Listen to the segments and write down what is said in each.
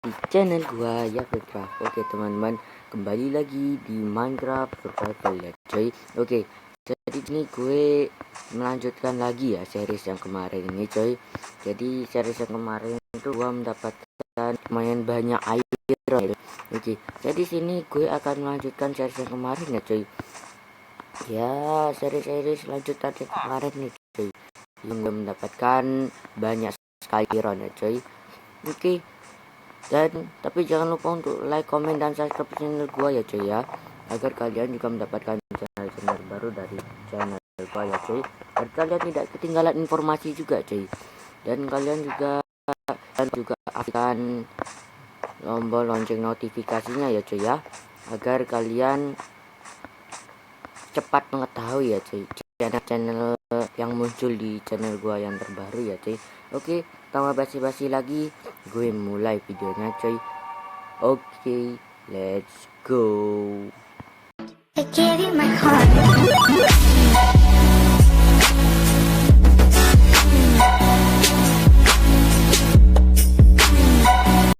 di channel gua ya Putra. Oke teman-teman, kembali lagi di Minecraft Survival ya coy. Oke, jadi ini gue melanjutkan lagi ya series yang kemarin ini coy. Jadi series yang kemarin itu gua mendapatkan lumayan banyak iron. Oke, jadi sini gue akan melanjutkan series yang kemarin ya coy. Ya, series lanjutan yang kemarin nih coy, yang gue mendapatkan banyak sekali iron ya coy. Oke, dan tapi jangan lupa untuk like, komen, dan subscribe channel gua ya cuy ya, agar kalian juga mendapatkan channel baru dari channel gua ya cuy, dan kalian tidak ketinggalan informasi juga cuy. Dan kalian juga aktifkan tombol lonceng notifikasinya ya cuy ya, agar kalian cepat mengetahui ya cuy channel yang muncul di channel gua yang terbaru ya cuy. Oke, tanpa basi-basi lagi, gue mulai videonya cuy. Oke, let's go.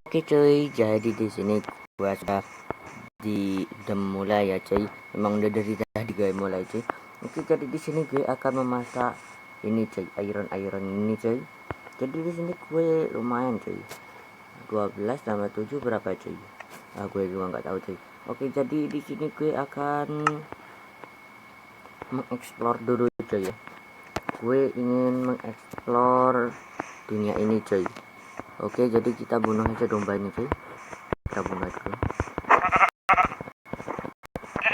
Oke cuy, jadi di sini gua sudah mulai ya cuy. Memang udah dari tadi gue mulai cuy. Oke, jadi di sini gue akan memasak ini cuy, iron ini cuy. Jadi di sini gue lumayan cuy. 12 tambah 7 berapa cuy? Gue juga nggak tahu cuy. Oke, jadi di sini gue akan mengeksplor dulu cuy ya. Gue ingin mengeksplor dunia ini cuy. Oke, jadi kita bunuh aja domba ini cuy. Kita bunuh dulu.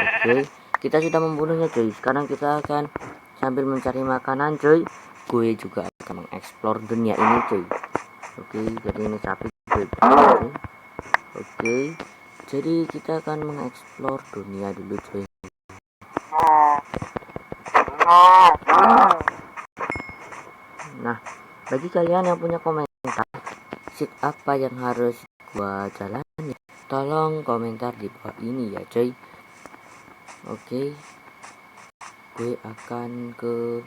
Oke, kita sudah membunuhnya cuy. Sekarang kita akan sambil mencari makanan cuy. Gue juga akan mengeksplor dunia ini cuy. Oke, jadi ini sapi cuy. Oke, jadi kita akan mengeksplor dunia dulu cuy. Nah, bagi kalian yang punya komentar seed apa yang harus gua jalani, tolong komentar di bawah ini ya cuy. Oke, gue akan ke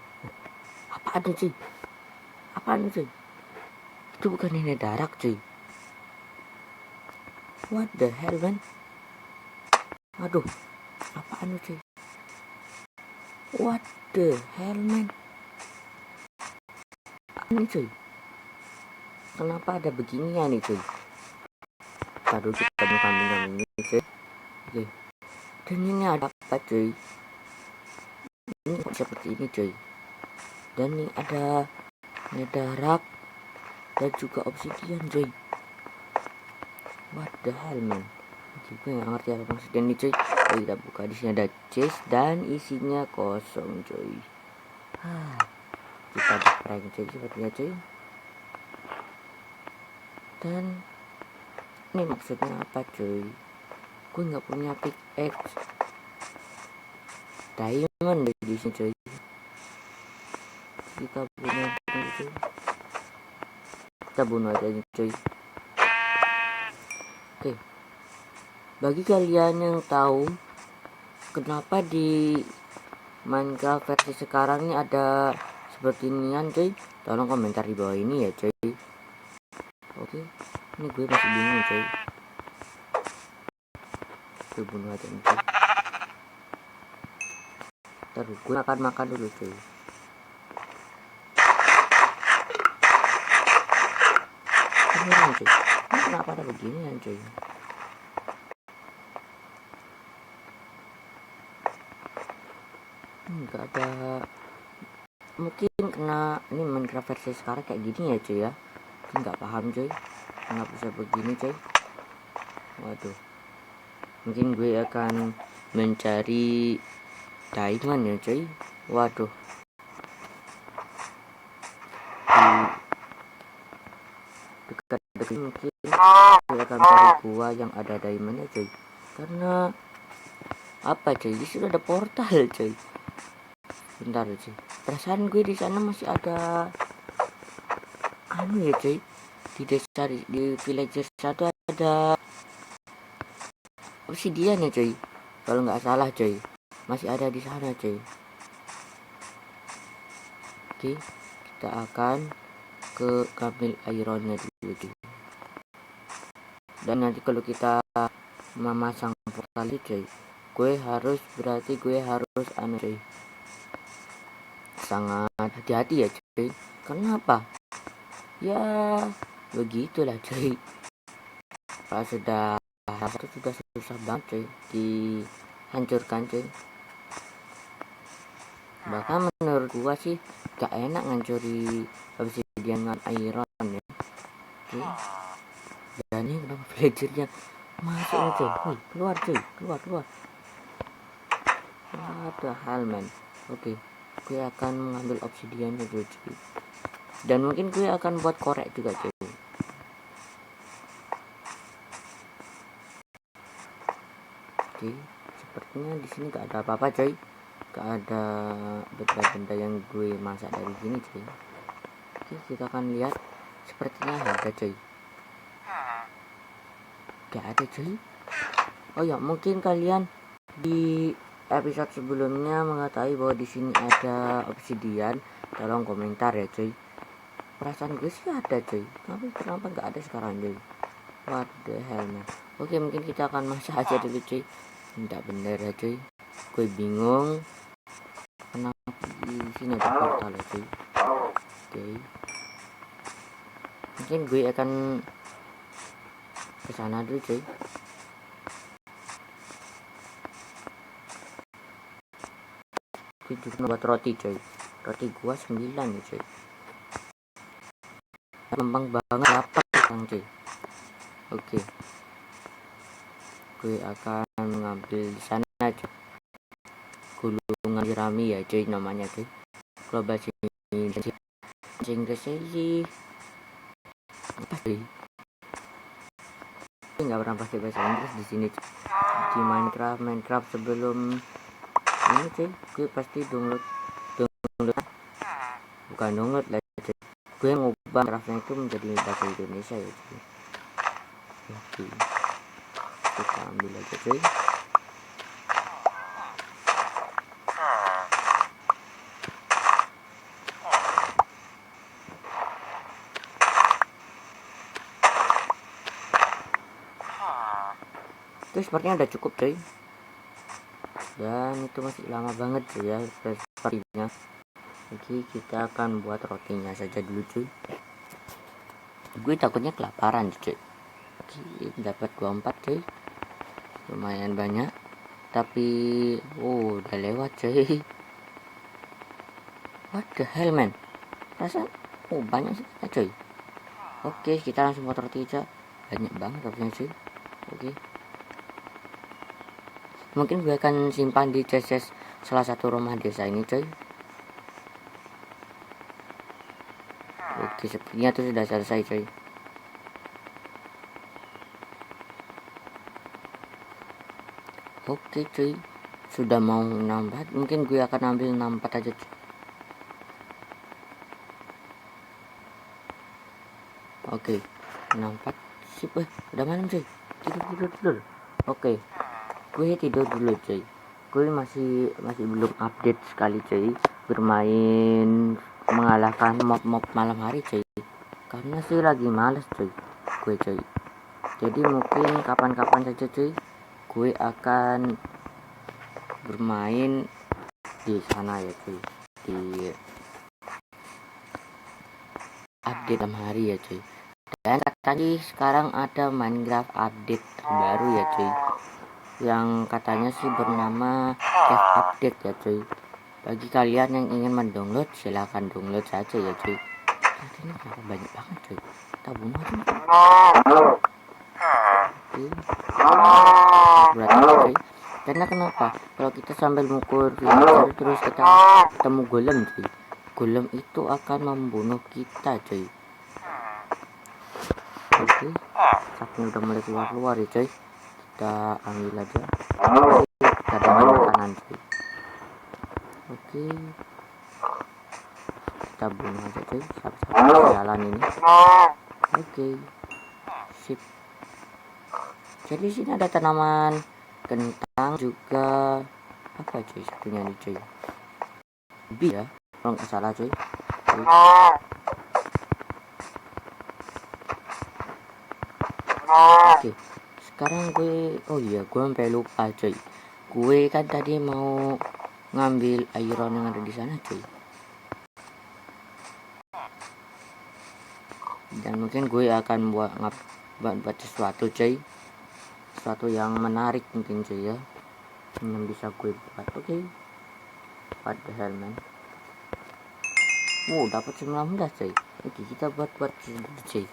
apaan cuy? Apaan cuy? Itu bukan ini darak cuy. What the hell man? Aduh, apaan cuy? What the hell man? Ini cuy, kenapa ada beginian nih cuy? Aduh, kita mau kambing ini cuy. Oke, dan ini ada apa cuy? Ini kok seperti ini cuy. Dan ini ada netherrack dan juga obsidian cuy. What the hell man? Oke, gue nggak ngerti apa maksudnya ini cuy. Oh, kita buka, di sini ada chest dan isinya kosong cuy. Kita di prank cuy sepertinya cuy. Dan ini maksudnya apa cuy? Gue nggak punya pickaxe. Diamond di sini cuy. Kita bunuh cuy. Kita bunuh aja nih cuy. Oke, bagi kalian yang tahu kenapa di Minecraft versi sekarang ini ada seperti inian cuy, tolong komentar di bawah ini ya cuy. Oke, ini gue masih bingung cuy. Gue bunuh aja nih cuy. Terus gue akan makan dulu cuy. Beneran cuy, ini kenapa ada beginian cuy? Nggak ada, mungkin kena ini Minecraft versi sekarang kayak gini ya cuy ya. Nggak paham cuy, kenapa bisa begini cuy. Waduh, mungkin gue akan mencari diamond ya cuy. Waduh, di dekat-dekat mungkin gue akan cari gua yang ada diamondnya cuy. Karena apa cuy, di situ ada portal cuy. Bentar cuy, perasaan gue di sana masih ada anu ya cuy. Di desa di villager satu ada obsidian ya cuy, kalau nggak salah cuy, masih ada di sana cuy. Oke, kita akan ke kambil ironnya dulu cuy. Dan nanti kalau kita memasang portal cuy, berarti gue harus cuy, sangat hati-hati ya cuy. Kenapa? Ya begitulah cuy. Kalau sudah itu sudah susah banget cuy dihancurkan cuy. Bahkan menurut gua sih gak enak ngancuri obsidian dengan iron ya cuy. Dan ini kenapa villagernya masuk nih cuy. Wih, keluar cuy, keluar. What the hell man. Oke, gue akan mengambil obsidiannya dulu cuy. Dan mungkin gue akan buat korek juga cuy. Oke, sepertinya di sini gak ada apa-apa cuy. Gak ada benda-benda yang gue masak dari sini cuy. Oke, kita akan lihat. Sepertinya ada cuy. Gak ada cuy. Oh ya, mungkin kalian di episode sebelumnya mengetahui bahwa di sini ada obsidian. Tolong komentar ya cuy. Perasaan gue sih ada cuy, tapi kenapa nggak ada sekarang cuy? What the hell man. Oke, mungkin kita akan masak aja dulu cuy. Tidak bener ya cuy. Gue bingung kenapa di sini ada portal ya cuy. Oke. Mungkin gue akan ke sana dulu cuy. Gue juga buat roti cuy. Roti gua 9 nih cuy. Gampang banget lapar sekarang cuy. Oke. Gue akan mengambil di sana cuy. Gulungan jerami ya cuy namanya cuy. Kalau bahasa Inggrisnya sih apa sih? Nggak pernah pakai bahasa Inggris di sini cuy. Di Minecraft sebelum ini cuy, gue pasti download bukan download lah cuy. Gue ngubah Minecraftnya itu menjadi bahasa Indonesia ya cuy. Oke, kita ambil aja cuy. Itu sepertinya udah cukup cuy. Dan itu masih lama banget cuy ya sepertinya. Oke, kita akan buat rotinya saja dulu cuy. Gue takutnya kelaparan cuy. Oke, dapat 24 cuy. Lumayan banyak. Tapi udah lewat cuy. What the hell man. Perasaan banyak sih cuy. Oke, kita langsung buat roti aja. Banyak banget rotinya cuy. Oke. Mungkin gue akan simpan di chest salah satu rumah desa ini coy. Oke, sepertinya itu sudah selesai coy. Oke cuy, sudah mau nambah. Mungkin gue akan ambil 64 aja cuy. Oke, 64 sip. Udah malam cuy. Tidur. Oke, gue tidur dulu cuy. Gue masih belum update sekali cuy, bermain mengalahkan mob malam hari cuy. Karena sih lagi males cuy gue cuy. Jadi mungkin kapan-kapan saja cuy gue akan bermain di sana ya cuy, di update malam hari ya cuy. Dan tadi sekarang ada Minecraft update terbaru ya cuy, yang katanya sih bernama Cave Update ya cuy. Bagi kalian yang ingin mendownload silahkan download saja ya cuy. Tadi ini kenapa banyak banget cuy, kita bunuh aja cuy. Berarti cuy, karena kenapa kalau kita sambil mukul villager terus kita ketemu golem cuy, golem itu akan membunuh kita cuy. Oke, sapinya udah mulai keluar ya cuy, kita ambil aja cadangan makanan cuy. Oke, kita bunuh aja cuy sapi jalan ini. Oke, sip. Jadi sini ada tanaman kentang juga, apa cuy satunya nih cuy, ubi ya kalau nggak salah cuy. Oke, sekarang gue, oh iya, gue sampai lupa cuy. Gue kan tadi mau ngambil iron yang ada di sana cuy. Dan mungkin gue akan buat sesuatu cuy, sesuatu yang menarik mungkin cuy ya, yang bisa gue buat. Oke, what the hell man. Dapat 19 cuy. Oke, kita buat cuy.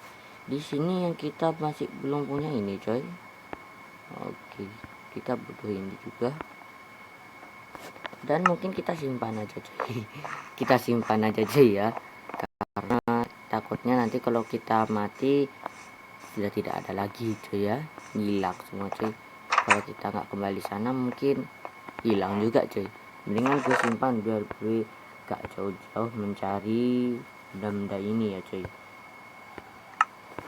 Di sini yang kita masih belum punya ini coy. Oke, kita butuh ini juga. Dan mungkin kita simpan aja cuy. Kita simpan aja cuy ya. Karena takutnya nanti kalau kita mati sudah tidak ada lagi cuy ya. Hilang semua cuy. Kalau kita nggak kembali sana mungkin hilang juga cuy. Mendingan gue simpan biar gue gak jauh-jauh mencari benda-benda ini ya cuy.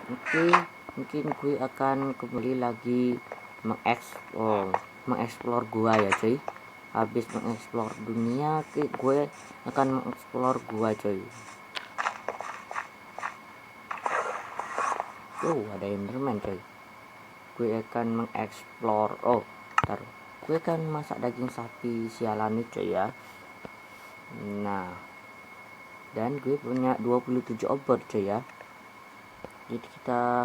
Oke, mungkin gue akan kembali lagi mengeksplor gua ya cuy. Habis mengeksplor dunia, gue akan mengeksplor gua cuy. Ada enderman cuy. Gue akan mengeksplor. Taruh. Gue akan masak daging sapi sialan nih cuy ya. Nah, dan gue punya 27 obor cuy ya. Jadi kita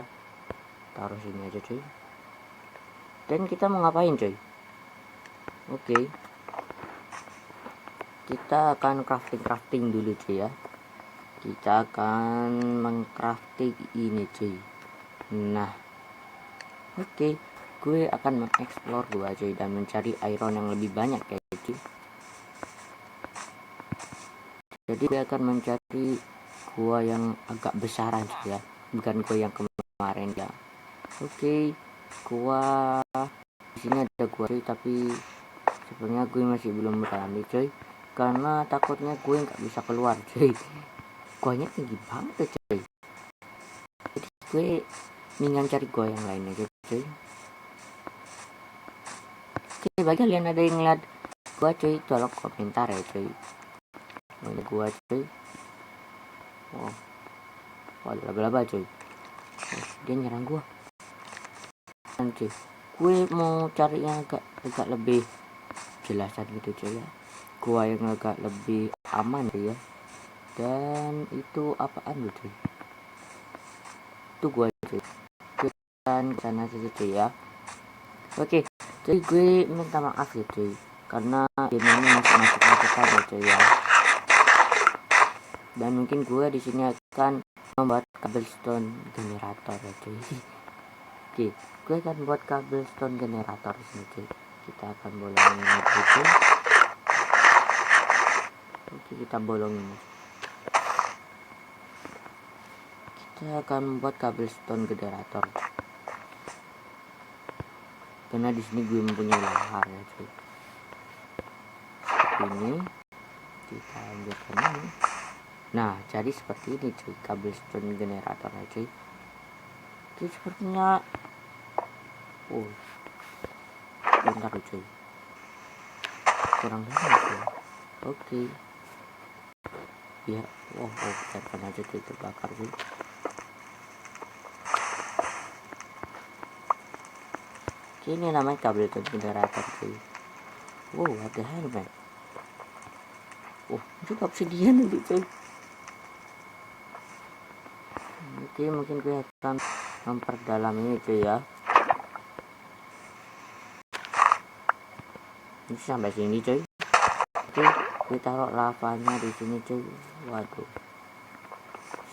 taruh sini aja cuy. Dan kita mau ngapain cuy? Oke, kita akan crafting dulu cuy ya. Kita akan mengcrafting ini cuy. Nah, oke, gue akan mengeksplor gua cuy dan mencari iron yang lebih banyak ya cuy. Jadi gue akan mencari gua yang agak besaran cuy ya, bukan gua yang kemarin ya. Oke, gua di sini ada gua cuy, tapi sebenarnya gue masih belum berani cuy, karena takutnya gue nggak bisa keluar cuy. Guanya tinggi banget cuy. Jadi gue mendingan cari gua yang lain aja cuy. Oke, bagi kalian ada yang ngeliat gua cuy, tolong komentar ya cuy. Ini gua cuy. Laba-laba cuy. Dia nyerang gua. Cuy, gue mau cari yang agak lebih jelasan gitu cuy ya. Gua yang agak lebih aman ya. Dan itu apaan tuh cuy? Itu gua cuy. Dan sana saja cuy ya. Oke, jadi gue minta maaf ya cuy, karena game ini masuk aja cuy ya. Dan mungkin gue di sini akan membuat cobblestone generator ya cuy. Oke, gue akan buat cobblestone generator di sini cuy. Kita akan bolongin ini cuy. Oke, kita bolongin. Kita akan membuat cobblestone generator. Karena di sini gue mempunyai lahar ya cuy. Ini kita lanjutkan ini. Nah, jadi seperti ini cuy, cobblestone generator ya cuy. Oke, sepertinya bentar cuy, kurang banyak cuy. Oke, biar biarkan aja cuy terbakar cuy. Oke, ini namanya cobblestone generator cuy. Ada helmet. Juga obsidian nanti cuy. Oke, mungkin gue akan memperdalam ini cuy ya. Ini sampai sini cuy. Oke, gue taruh lavanya di sini cuy. Waduh,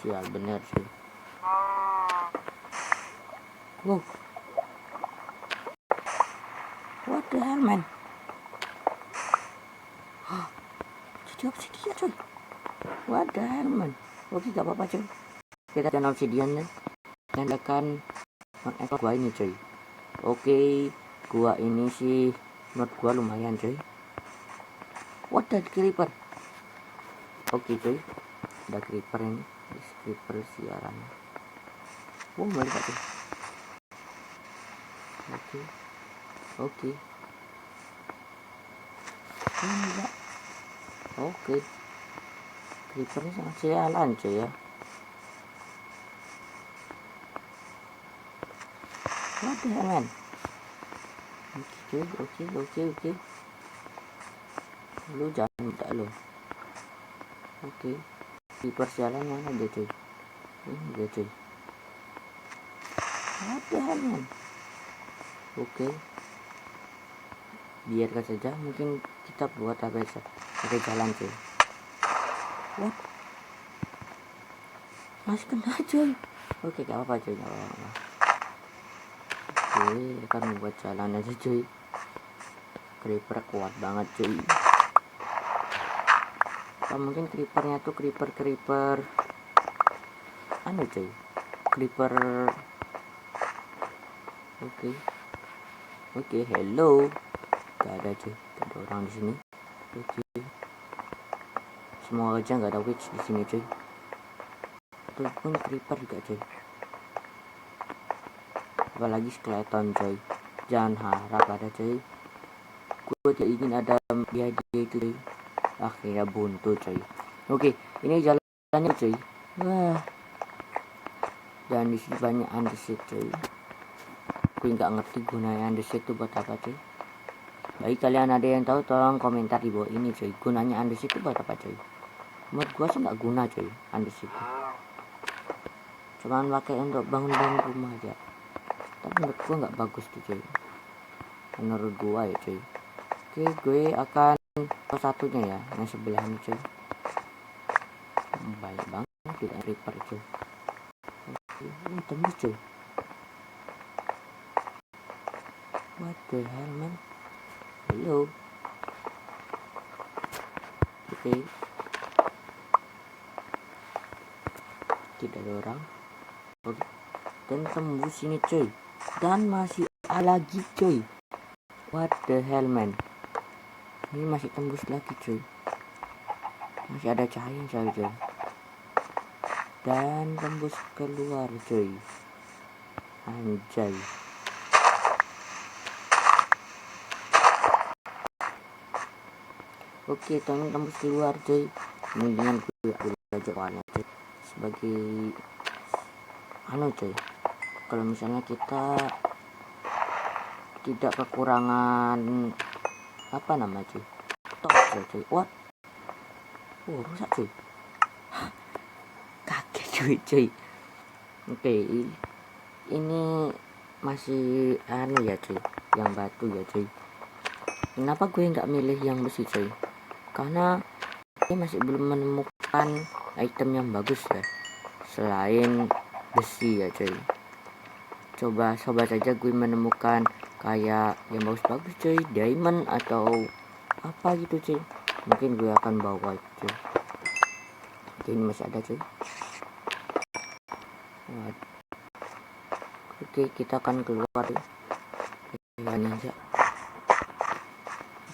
sial bener cuy. What the hell man? Jadi obsidian cuy. What the hell man? Oke, gak apa-apa cuy. Kita dan obsidian dan akan mengeksplor gua ini cuy. Oke, gua ini sih menurut gua lumayan cuy. What the creeper? Oke cuy, ada creeper ini. Creeper siaran. Melihat cuy. Oke. Enggak. Oke. Creepernya sangat sialan cuy ya. What the hell, man? Oke. Lu jangan minta lu. Oke. Di perjalanan mana dia cuy? Ini dia cuy. What the hell, man? Oke. Biarkan saja, mungkin kita buat apa ya? Pakai jalan cuy. What? Masih kena cuy. Oke, gak apa-apa cuy, gak apa-apa. Oke, akan membuat jalan aja cuy. Creeper kuat banget cuy. Atau mungkin creepernya tuh creeper anu cuy, creeper. Oke, hello. Gak ada cuy, gak ada orang di sini. Oke. Semua aja gak ada witch di sini cuy. Ataupun creeper juga cuy. Apalagi skeleton coy, jangan harap ada coy. Gue tidak ingin ada dia itu coy. Akhirnya buntu coy. Oke, ini jalannya coy. Wah, dan di sini banyak andesit coy. Gue nggak ngerti gunanya andesit itu buat apa coy. Baik, kalian ada yang tahu tolong komentar di bawah ini coy. Gunanya andesit itu buat apa coy? Menurut gue sih nggak guna coy andesit itu. Cuman pakai untuk bangun-bangun rumah aja. Tapi menurut gue nggak bagus tuh coy, menurut gue ya coy. Oke, gue akan ke satunya ya, yang sebelah ini coy. Banyak banget tidak creeper coy. Ini tembus coy. What the hell, man? Hello. Oke, tidak ada orang. Oke, dan tembus ini coy. Dan masih ada lagi coy. What the hell, man? Ini masih tembus lagi coy. Masih ada cahaya coy. Dan tembus keluar coy. Anjay. Oke, tembus keluar coy. Kemudian gue belajar warna coy. Sebagai anu coy, kalau misalnya kita tidak kekurangan apa nama cuy, torch cuy. What? Rusak cuy. Kaget cuy. Oke, ini masih anu ya cuy, yang batu ya cuy. Kenapa gue nggak milih yang besi cuy? Karena ini masih belum menemukan item yang bagus ya selain besi ya cuy. Coba saja gue menemukan kayak yang bagus-bagus cuy, diamond atau apa gitu cuy, mungkin gue akan bawa cuy. Oke, ini masih ada cuy. Oke, kita akan keluar ini aja.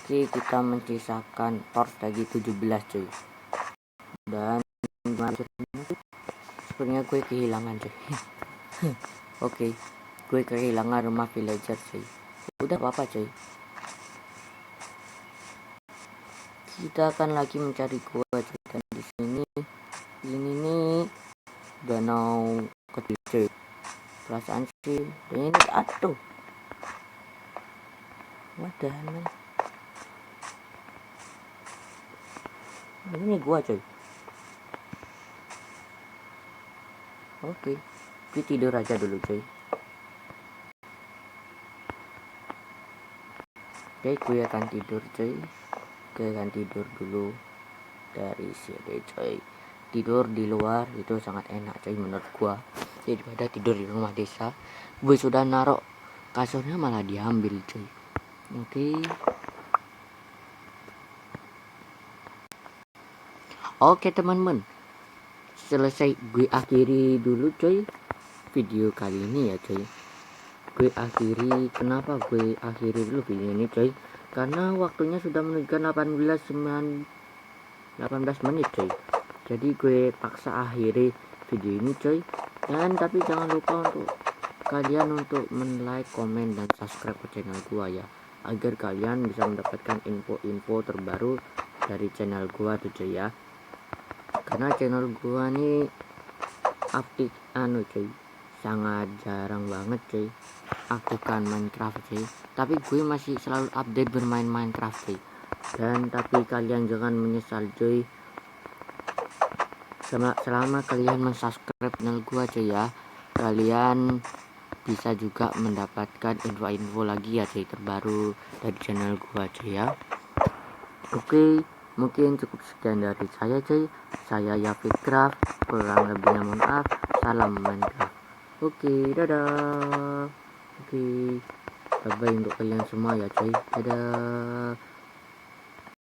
Oke, kita menyisakan torch lagi 17 cuy. Dan sebenarnya gue kehilangan cuy. Oke, gue kehilangan rumah villager cuy. Udah apa cuy, kita akan lagi mencari gua cuy. Dan di sini ini nih danau kecil cuy, perasaan sih. Dan ini atuh, wadah man. Ini gua cuy. Oke, gue tidur aja dulu cuy. Oke, gue akan tidur cuy. Gue akan tidur dulu dari sini cuy. Tidur di luar itu sangat enak cuy menurut gua, daripada tidur di rumah desa. Gue sudah narok kasurnya malah diambil cuy. Oke teman-teman, selesai gue akhiri dulu cuy video kali ini ya cuy. Gue akhiri, kenapa gue akhiri dulu video ini cuy, karena waktunya sudah menunjukkan 18 menit cuy. Jadi gue paksa akhiri video ini cuy. Dan tapi jangan lupa untuk kalian untuk like, komen, dan subscribe ke channel gua ya, agar kalian bisa mendapatkan info-info terbaru dari channel gua tuh cuy ya. Karena channel gua nih update cuy sangat jarang banget cuy mengaktifkan Minecraft cuy, tapi gue masih selalu update bermain Minecraft cuy. Dan tapi kalian jangan menyesal cuy, selama kalian mensubscribe channel gua cuy ya, kalian bisa juga mendapatkan info-info lagi ya cuy, terbaru dari channel gua cuy ya. Oke, mungkin cukup sekian dari saya cuy. Saya Yafikcraft, kurang lebihnya mohon maaf. Salam Minecraft. Oke, dadah. Oke, bye bye untuk kalian semua ya cuy. Dadah.